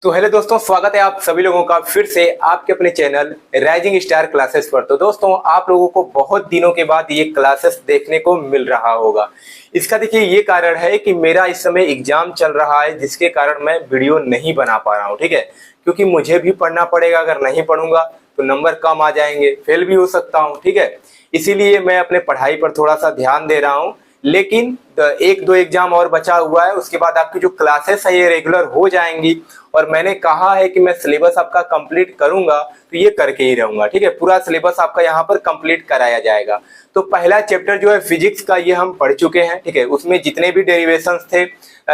तो हेलो दोस्तों, स्वागत है आप सभी लोगों का फिर से आपके अपने चैनल राइजिंग स्टार क्लासेस पर। तो दोस्तों, आप लोगों को बहुत दिनों के बाद ये क्लासेस देखने को मिल रहा होगा। इसका देखिए ये कारण है कि मेरा इस समय एग्जाम चल रहा है, जिसके कारण मैं वीडियो नहीं बना पा रहा हूँ। ठीक है, क्योंकि मुझे भी पढ़ना पड़ेगा। अगर नहीं पढ़ूंगा तो नंबर कम आ जाएंगे, फेल भी हो सकता हूँ। ठीक है, इसीलिए मैं अपने पढ़ाई पर थोड़ा सा ध्यान दे रहा हूँ। लेकिन एक दो एग्जाम और बचा हुआ है, उसके बाद आपकी जो क्लासेस है ये रेगुलर हो जाएंगी। और मैंने कहा है कि मैं सिलेबस आपका कंप्लीट करूंगा, तो ये करके ही रहूंगा। ठीक है, पूरा सिलेबस आपका यहाँ पर कंप्लीट कराया जाएगा। तो पहला चैप्टर जो है फिजिक्स का, ये हम पढ़ चुके हैं। ठीक है, उसमें जितने भी डेरिवेशंस थे,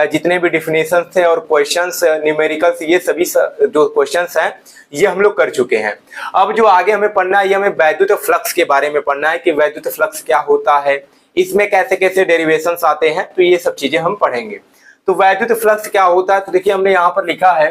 जितने भी डिफिनेशंस थे और क्वेश्चंस, न्यूमेरिकल्स, ये सभी जो क्वेश्चंस हैं ये हम लोग कर चुके हैं। अब जो आगे हमें पढ़ना है, ये हमें वैद्युत फ्लक्स के बारे में पढ़ना है कि वैद्युत फ्लक्स क्या होता है, इसमें कैसे कैसे डेरिवेशंस आते हैं, तो ये सब चीजें हम पढ़ेंगे। तो वैद्युत फ्लक्स क्या होता है, तो देखिए हमने यहाँ पर लिखा है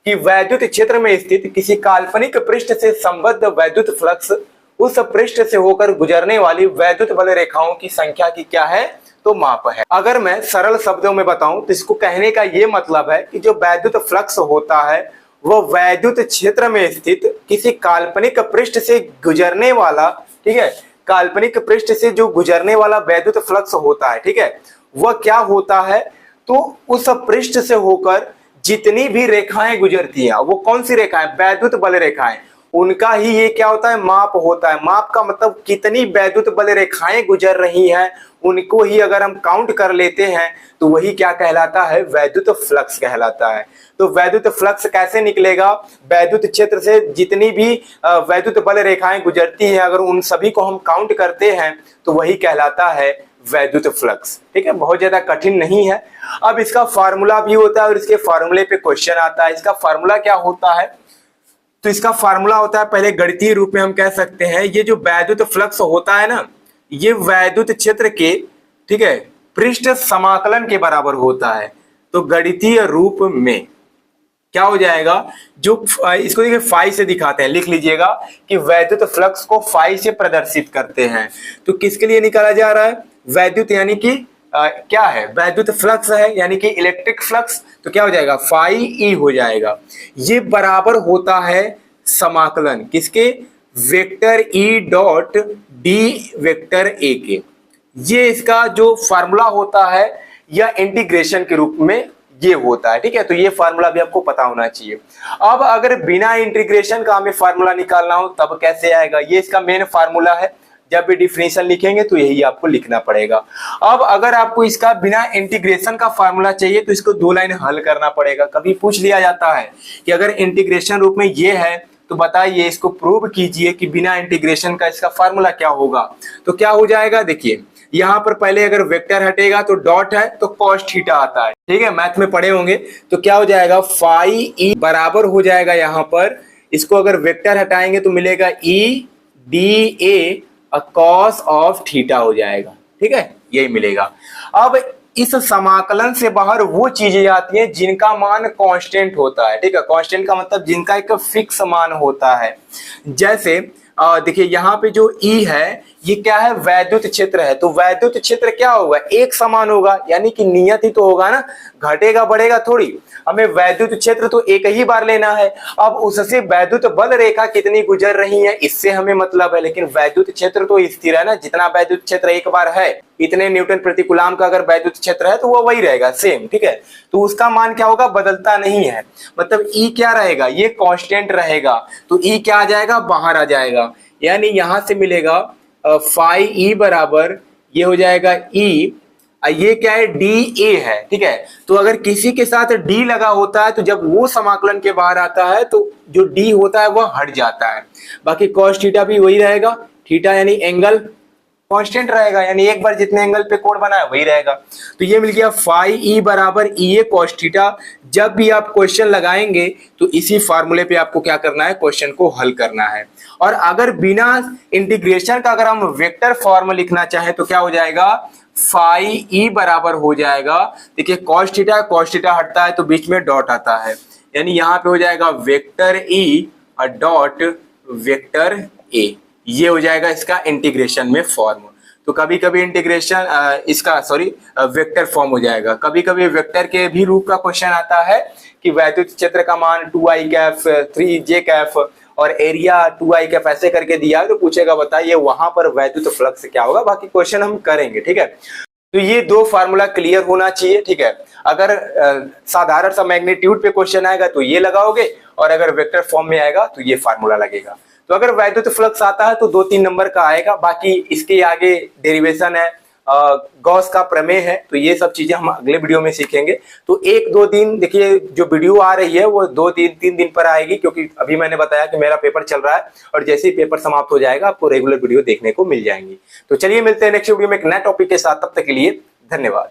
कि वैद्युत क्षेत्र में स्थित किसी काल्पनिक पृष्ठ से संबद्ध वैद्युत फ्लक्स उस पृष्ठ से होकर गुजरने वाली वैद्युत बल रेखाओं की संख्या की क्या है, तो माप है। अगर मैं सरल शब्दों में बताऊं तो इसको कहने का ये मतलब है कि जो वैद्युत फ्लक्स होता है वो वैद्युत क्षेत्र में स्थित किसी काल्पनिक पृष्ठ से गुजरने वाला, ठीक है, काल्पनिक पृष्ठ से जो गुजरने वाला वैद्युत फ्लक्स होता है, ठीक है, वह क्या होता है, तो उस पृष्ठ से होकर जितनी भी रेखाएं गुजरती हैं, वो कौन सी रेखाएं, वैद्युत बल रेखाएं, उनका ही ये क्या होता है, माप होता है। माप का मतलब कितनी वैद्युत बल रेखाएं गुजर रही हैं, उनको ही अगर हम काउंट कर लेते हैं तो वही क्या कहलाता है, वैद्युत फ्लक्स कहलाता है। तो वैद्युत फ्लक्स कैसे निकलेगा, वैद्युत क्षेत्र से जितनी भी वैद्युत बल रेखाएं गुजरती हैं, अगर उन सभी को हम काउंट करते हैं तो वही कहलाता है वैद्युत फ्लक्स। ठीक है, बहुत ज्यादा कठिन नहीं है। अब इसका फार्मूला भी होता है और इसके फार्मूले पे क्वेश्चन आता है। इसका फार्मूला क्या होता है, तो इसका फार्मूला होता है, पहले गणितीय रूप में हम कह सकते हैं, ये जो वैद्युत फ्लक्स होता है ना, ये वैद्युत क्षेत्र के, ठीक है, पृष्ठ समाकलन के बराबर होता है। तो गणितीय रूप में क्या हो जाएगा, जो इसको देखिए फाई से दिखाते हैं, लिख लीजिएगा कि वैद्युत फ्लक्स को फाई से प्रदर्शित करते हैं। तो किसके लिए निकाला जा रहा है, वैद्युत यानी कि क्या है, वैद्युत फ्लक्स है, यानी कि इलेक्ट्रिक फ्लक्स। तो क्या हो जाएगा, फाई ई हो जाएगा। ये बराबर होता है समाकलन किसके, vector E dot D vector A के। ये इसका जो फार्मूला होता है या इंटीग्रेशन के रूप में ये होता है। ठीक है, तो ये फार्मूला भी आपको पता होना चाहिए। अब अगर बिना इंटीग्रेशन का हमें फार्मूला निकालना हो तब कैसे आएगा, ये इसका मेन फार्मूला है। जब भी डिफिनेशन लिखेंगे तो यही आपको लिखना पड़ेगा। अब अगर आपको इसका बिना इंटीग्रेशन का फार्मूला चाहिए तो इसको दो लाइन हल करना पड़ेगा। कभी पूछ लिया जाता है कि अगर इंटीग्रेशन रूप में ये है तो बताइए, इसको प्रूव कीजिए कि बिना इंटीग्रेशन का इसका फार्मूला क्या होगा। तो क्या हो जाएगा, देखिए यहाँ पर पहले अगर वेक्टर हटेगा तो डॉट है तो कॉस थीटा आता है। ठीक है, मैथ में पढ़े होंगे। तो क्या हो जाएगा, फाई ई बराबर हो जाएगा, यहाँ पर इसको अगर वेक्टर हटाएंगे तो मिलेगा E D A cos of theta हो जाएगा। ठीक है, यही मिलेगा। अब इस समाकलन से बाहर वो चीजें आती हैं जिनका मान कांस्टेंट होता है। ठीक है, कांस्टेंट का मतलब जिनका एक फिक्स मान होता है। जैसे देखिए यहाँ पे जो ई है ये क्या है, वैद्युत क्षेत्र है। तो वैद्युत क्षेत्र क्या होगा, एक समान होगा, यानी कि नियत ही तो होगा ना, घटेगा बढ़ेगा थोड़ी। हमें वैद्युत क्षेत्र तो एक ही बार लेना है। अब उससे वैद्युत बल रेखा कितनी गुजर रही है इससे हमें मतलब है, लेकिन वैद्युत क्षेत्र तो स्थिर है ना। जितना वैद्युत क्षेत्र एक बार है, इतने न्यूटन प्रति कूलम का अगर वैद्युत क्षेत्र है तो वो वही रहेगा, सेम। ठीक है, तो उसका मान क्या होगा, बदलता नहीं है। मतलब ई क्या रहेगा, ये कांस्टेंट रहेगा। तो ई क्या आ जाएगा, बाहर आ जाएगा। यानी यहां से मिलेगा फाई ई बराबर ये हो जाएगा ई, ये क्या है, डी ए है। ठीक है, तो अगर किसी के साथ डी लगा होता है तो जब वो समाकलन के बाहर आता है तो जो डी होता है वह हट जाता है। बाकी कॉस थीटा भी वही रहेगा, थीटा यानी एंगल कांस्टेंट रहेगा, यानी एक बार जितने एंगल पे कोण बना है वही रहेगा। तो ये मिल गया फाई ई बराबर ई ए कॉस थीटा। जब भी आप क्वेश्चन लगाएंगे तो इसी फार्मूले पे आपको क्या करना है, क्वेश्चन को हल करना है। और अगर बिना इंटीग्रेशन का अगर हम वेक्टर फॉर्म लिखना चाहें तो क्या हो जाएगा, फाई ई बराबर हो जाएगा, देखिए कॉस थीटा हटता है तो बीच में डॉट आता है, यानी यहाँ पे हो जाएगा वेक्टर ई और डॉट वेक्टर ए। ये हो जाएगा इसका इंटीग्रेशन में फॉर्म। तो कभी कभी इंटीग्रेशन इसका वेक्टर फॉर्म हो जाएगा। कभी कभी वेक्टर के भी रूप का क्वेश्चन आता है कि वैद्युत क्षेत्र का मान 2i कैफ 3j कैफ और एरिया 2i कैफ ऐसे करके दिया है, तो पूछेगा बताइए वहां पर वैद्युत फ्लक्स क्या होगा। बाकी क्वेश्चन हम करेंगे, ठीक है। तो ये दो फार्मूला क्लियर होना चाहिए, ठीक है। अगर साधारण सा मैग्नीट्यूड पे क्वेश्चन आएगा तो ये लगाओगे, और अगर वेक्टर फॉर्म में आएगा तो ये फार्मूला लगेगा। तो अगर वैद्युत फ्लक्स आता है तो 2-3 नंबर का आएगा, बाकी इसके आगे डेरिवेशन है, गॉस का प्रमेय है, तो ये सब चीजें हम अगले वीडियो में सीखेंगे। तो 1-2 दिन देखिए, जो वीडियो आ रही है वो 2-3 दिन पर आएगी, क्योंकि अभी मैंने बताया कि मेरा पेपर चल रहा है, और जैसे ही पेपर समाप्त हो जाएगा आपको रेगुलर वीडियो देखने को मिल जाएंगी। तो चलिए मिलते हैं नेक्स्ट वीडियो में एक नए टॉपिक के साथ, तब तक के लिए धन्यवाद।